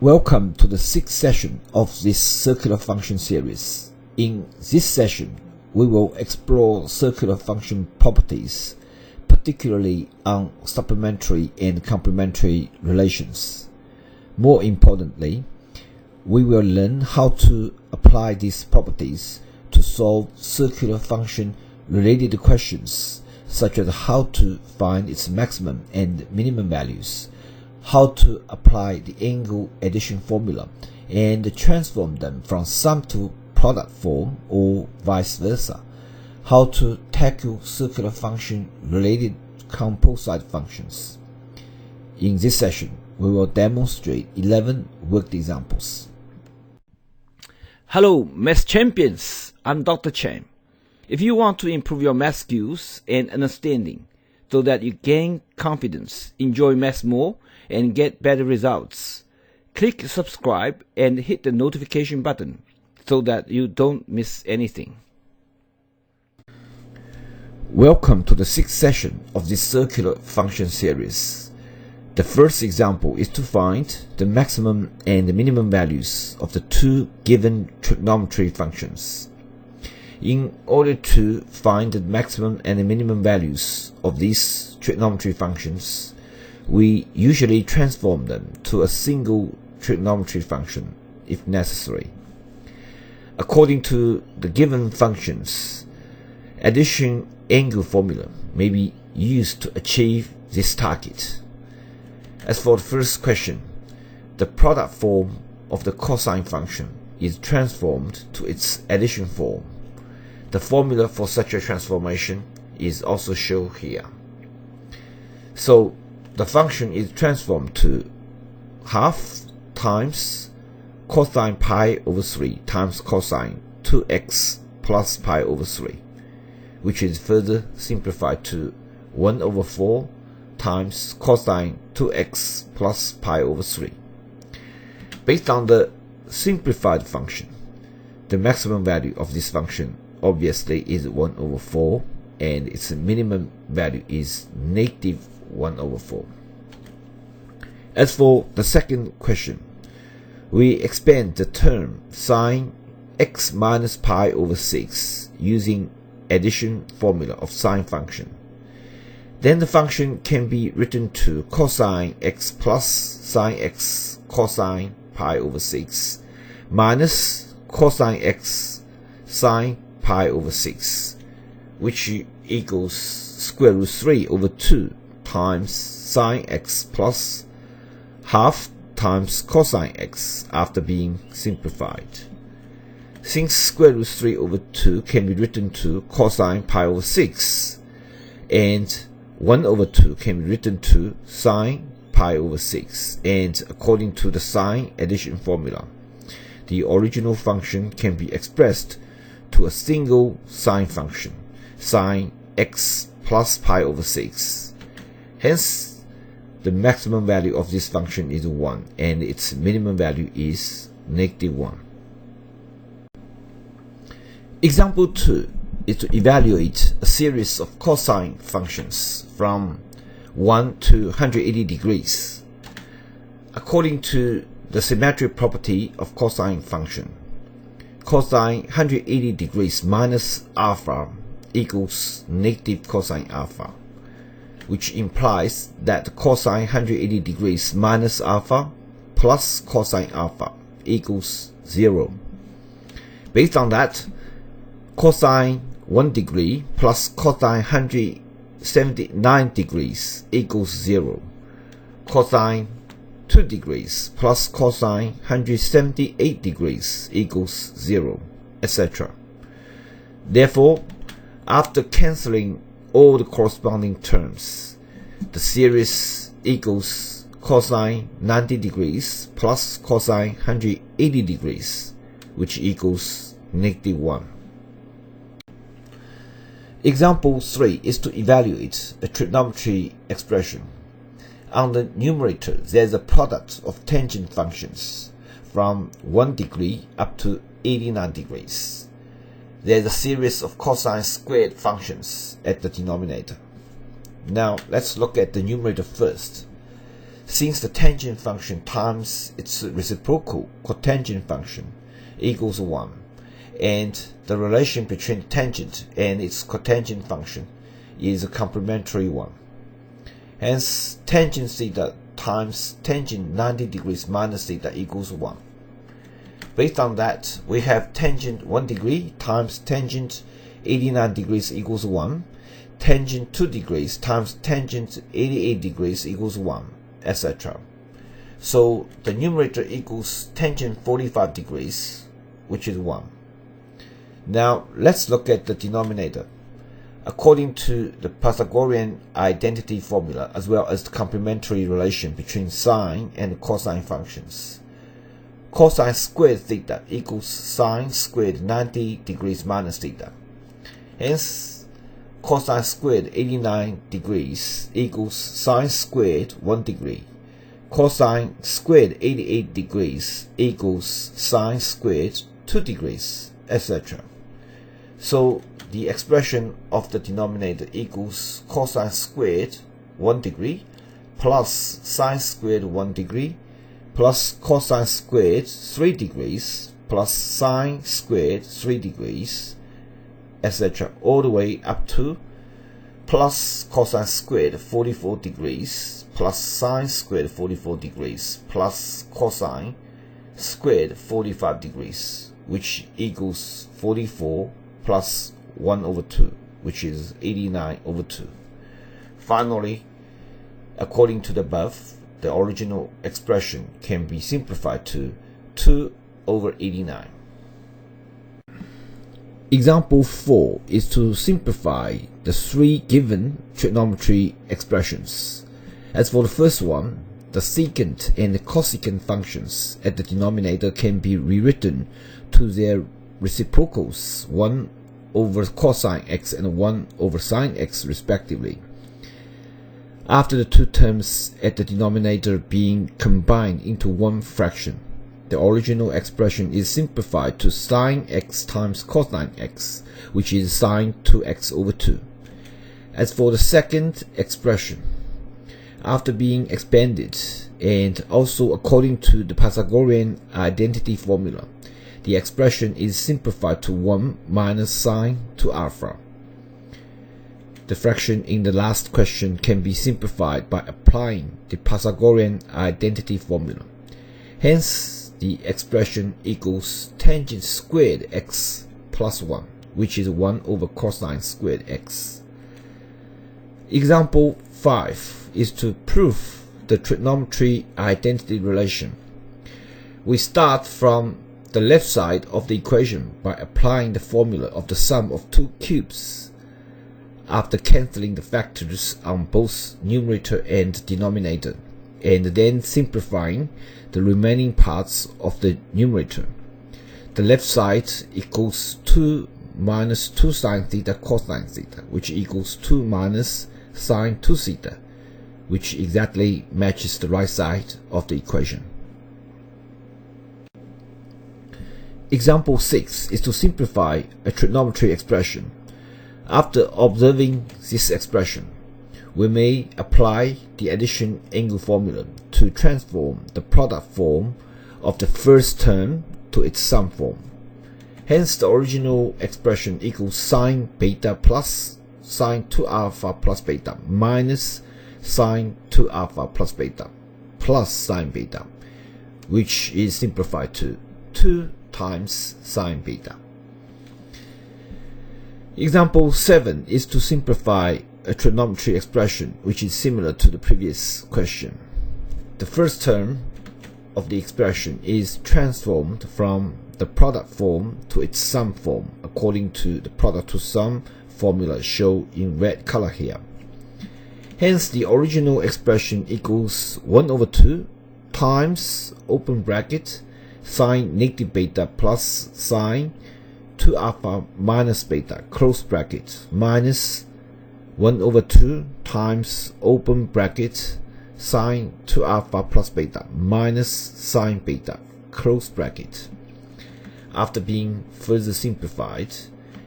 Welcome to the sixth session of this circular function series. In this session, we will explore circular function properties, particularly on supplementary and complementary relations. More importantly, we will learn how to apply these properties to solve circular function related questions, such as how to find its maximum and minimum values, how to apply the angle addition formula and transform them from sum to product form or vice versa, how to tackle circular function related composite functions. In this session, we will demonstrate 11 worked examples. Hello, Math Champions! I'm Dr. Chen. If you want to improve your math skills and understanding so that you gain confidence, enjoy math more, and get better results, click subscribe and hit the notification button so that you don't miss anything. Welcome to the sixth session of this circular function series. The first example is to find the maximum and the minimum values of the two given trigonometry functions. In order to find the maximum and the minimum values of these trigonometry functions, we usually transform them to a single trigonometry function if necessary. According to the given functions, addition angle formula may be used to achieve this target. As for the first question, the product form of the cosine function is transformed to its addition form. The formula for such a transformation is also shown here. So the function is transformed to half times cosine pi over 3 times cosine 2x plus pi over 3, which is further simplified to 1 over 4 times cosine 2x plus pi over 3. Based on the simplified function, the maximum value of this function obviously is 1 over 4, and its minimum value is negative 1 over 4. As for the second question, we expand the term sine x minus pi over 6 using addition formula of sine function. Then the function can be written to cosine x plus sine x cosine pi over 6 minus cosine x sine pi over 6, which equals square root 3 over 2 times sine x plus half times cosine x after being simplified. Since square root 3 over 2 can be written to cosine pi over 6, and 1 over 2 can be written to sine pi over 6, and according to the sine addition formula, the original function can be expressed to a single sine function, sine x plus pi over 6. Hence, the maximum value of this function is 1, and its minimum value is negative 1. Example 2 is to evaluate a series of cosine functions from 1 to 180 degrees. According to the symmetric property of cosine function, cosine 180 degrees minus alpha equals negative cosine alpha, which implies that cosine 180 degrees minus alpha plus cosine alpha equals 0. Based on that, cosine 1 degree plus cosine 179 degrees equals 0. Cosine 2 degrees plus cosine 178 degrees equals 0, etc. Therefore, after cancelling all the corresponding terms, the series equals cosine 90 degrees plus cosine 180 degrees, which equals negative 1. Example 3 is to evaluate a trigonometry expression. On the numerator, there is a product of tangent functions from 1 degree up to 89 degrees. There is a series of cosine squared functions at the denominator. Now let's look at the numerator first. since the tangent function times its reciprocal cotangent function equals 1, and the relation between the tangent and its cotangent function is a complementary one. Hence, tangent theta times tangent 90 degrees minus theta equals 1. Based on that, we have tangent 1 degree times tangent 89 degrees equals 1, tangent 2 degrees times tangent 88 degrees equals 1, etc. So the numerator equals tangent 45 degrees, which is 1. Now let's look at the denominator. According to the Pythagorean identity formula, as well as the complementary relation between sine and cosine functions, cosine squared theta equals sine squared 90 degrees minus theta. Hence, cosine squared 89 degrees equals sine squared 1 degree. Cosine squared 88 degrees equals sine squared 2 degrees, etc. So the expression of the denominator equals cosine squared 1 degree plus sine squared 1 degree plus cosine squared 3 degrees plus sine squared 3 degrees, etc. all the way up to plus cosine squared 44 degrees plus sine squared 44 degrees plus cosine squared 45 degrees, which equals 44 plus 1 over 2, which is 89 over 2. Finally, according to the above, the original expression can be simplified to 2 over 89. Example 4 is to simplify the 3 given trigonometry expressions. As for the first one, the secant and the cosecant functions at the denominator can be rewritten to their reciprocals, 1 over cosine x and 1 over sine x respectively. After the two terms at the denominator being combined into one fraction, the original expression is simplified to sine x times cosine x, which is sine 2x over 2. As for the second expression, after being expanded and also according to the Pythagorean identity formula, the expression is simplified to 1 minus sine 2 alpha. The fraction in the last question can be simplified by applying the Pythagorean identity formula. Hence, the expression equals tangent squared x plus 1, which is 1 over cosine squared x. Example 5 is to prove the trigonometry identity relation. We start from the left side of the equation by applying the formula of the sum of two cubes after cancelling the factors on both numerator and denominator, and then simplifying the remaining parts of the numerator. The left side equals 2 minus 2 sine theta cosine theta, which equals 2 minus sine 2 theta, which exactly matches the right side of the equation. Example 6 is to simplify a trigonometry expression. After observing this expression, we may apply the addition angle formula to transform the product form of the first term to its sum form. Hence, the original expression equals sine beta plus sine 2 alpha plus beta minus sine 2 alpha plus beta plus sine beta, which is simplified to 2 times sine beta. Example 7 is to simplify a trigonometry expression which is similar to the previous question. The first term of the expression is transformed from the product form to its sum form according to the product to sum formula shown in red color here. Hence, the original expression equals 1 over 2 times open bracket sine negative beta plus sine 2 alpha minus beta close bracket minus 1 over 2 times open bracket sine 2 alpha plus beta minus sine beta close bracket. After being further simplified,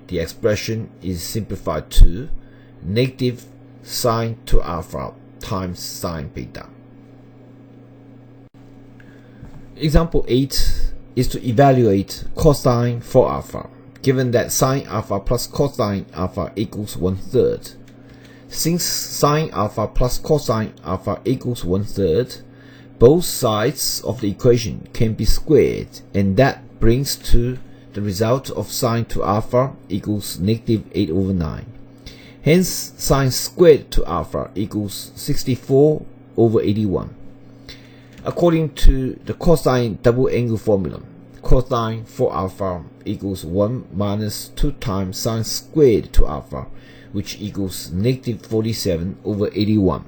the expression is simplified to negative sine 2 alpha times sine beta. Example 8 is to evaluate cosine for alpha, given that sine alpha plus cosine alpha equals 1/3. Since sine alpha plus cosine alpha equals 1/3, both sides of the equation can be squared, and that brings to the result of sine to alpha equals -8/9. Hence, sine squared to alpha equals 64/81. According to the cosine double angle formula, cosine for alpha equals 1 minus 2 times sine squared to alpha, which equals -47/81.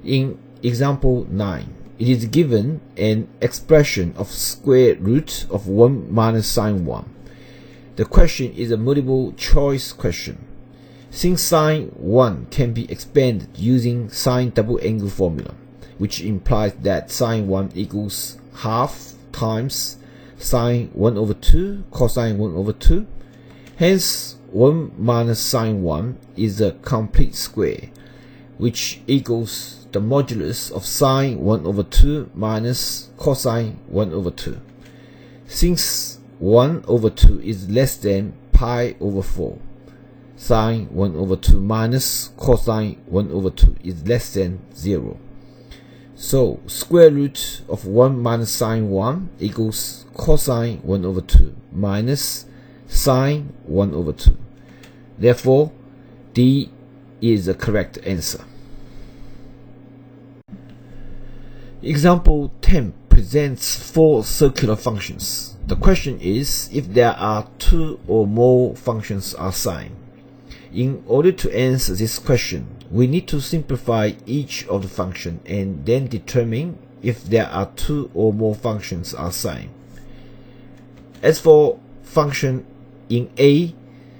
In example 9, it is given an expression of square root of 1 minus sine 1. The question is a multiple choice question. Since sine 1 can be expanded using sine double angle formula, which implies that sine 1 equals half times sine 1/2 cosine 1/2. Hence, 1 minus sine 1 is a complete square, which equals the modulus of sine 1/2 minus cosine 1/2. Since 1/2 is less than pi/4, sine 1/2 minus cosine 1/2 is less than 0. So, square root of 1 minus sine 1 equals cosine 1/2 minus sine 1/2. Therefore, D is the correct answer. Example 10 presents 4 circular functions. The question is if there are 2 or more functions are sine. In order to answer this question, we need to simplify each of the function and then determine if there are 2 or more functions are sine. As for function in A,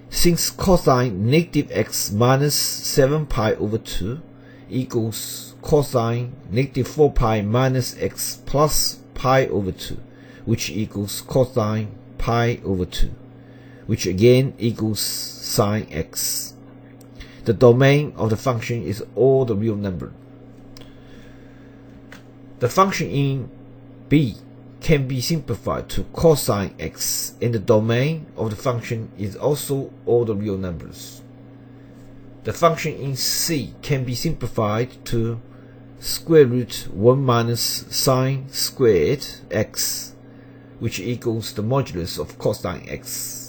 since cosine -x minus 7 pi/2 equals cosine -4 pi minus x plus pi/2, which equals cosine pi/2, which again equals sine x. The domain of the function is all the real number. The function in B can be simplified to cosine x, and the domain of the function is also all the real numbers. The function in C can be simplified to square root 1 minus sine squared x, which equals the modulus of cosine x.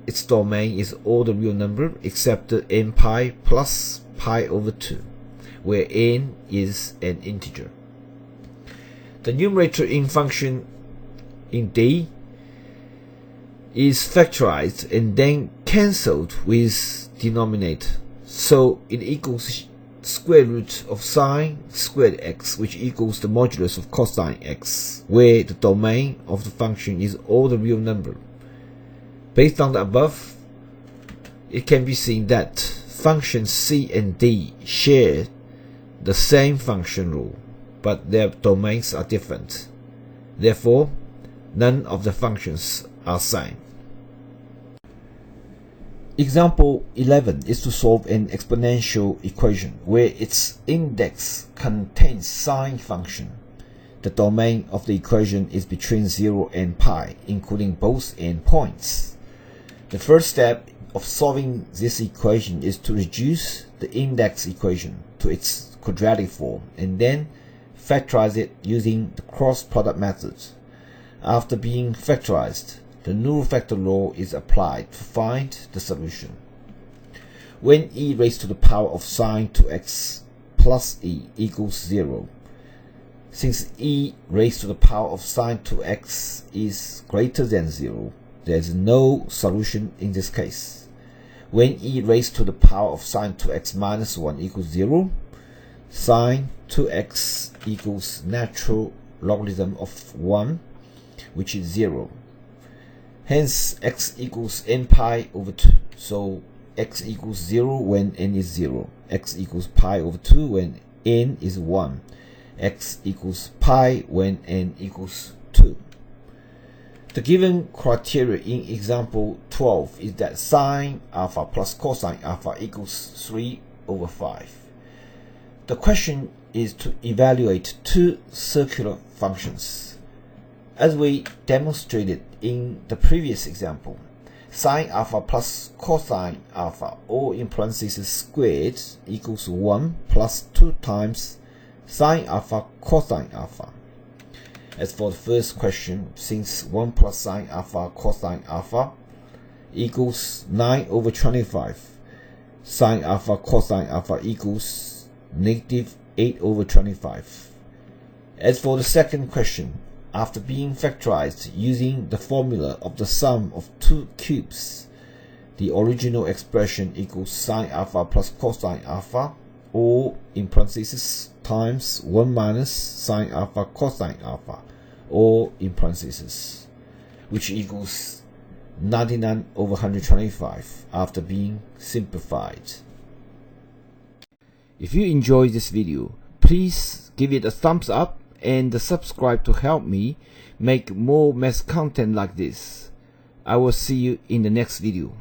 Its domain is all the real number except the n pi plus pi/2, where n is an integer. The numerator in function in D is factorized and then cancelled with denominator, so it equals square root of sine squared x, which equals the modulus of cosine x, where the domain of the function is all the real number. Based on the above, it can be seen that functions C and D share the same function rule, but their domains are different. Therefore, none of the functions are sine. Example 11 is to solve an exponential equation where its index contains sine function. The domain of the equation is between 0 and pi, including both endpoints. The first step of solving this equation is to reduce the index equation to its quadratic form and then factorize it using the cross product method. After being factorized, the null factor law is applied to find the solution. When e raised to the power of sine 2x plus e equals 0, since e raised to the power of sine 2x is greater than 0, there is no solution in this case. When e raised to the power of sine 2x minus 1 equals 0, sine 2x equals natural logarithm of 1, which is 0. Hence, x equals n pi over 2. So, x equals 0 when n is 0. X equals pi over 2 when n is 1. X equals pi when n equals 2. The given criteria in example 12 is that sine alpha plus cosine alpha equals 3/5. The question is to evaluate 2 circular functions. As we demonstrated in the previous example, sine alpha plus cosine alpha, or in parentheses squared, equals 1 plus 2 times sine alpha cosine alpha. As for the first question, since 1 plus sine alpha cosine alpha equals 9 over 25, sine alpha cosine alpha equals negative 8 over 25. As for the second question, after being factorized using the formula of the sum of two cubes, the original expression equals sine alpha plus cosine alpha, or in parentheses times 1 minus sine alpha cosine alpha, or in parentheses, which equals 99 over 125 after being simplified. If you enjoyed this video, please give it a thumbs up and subscribe to help me make more math content like this. I will see you in the next video.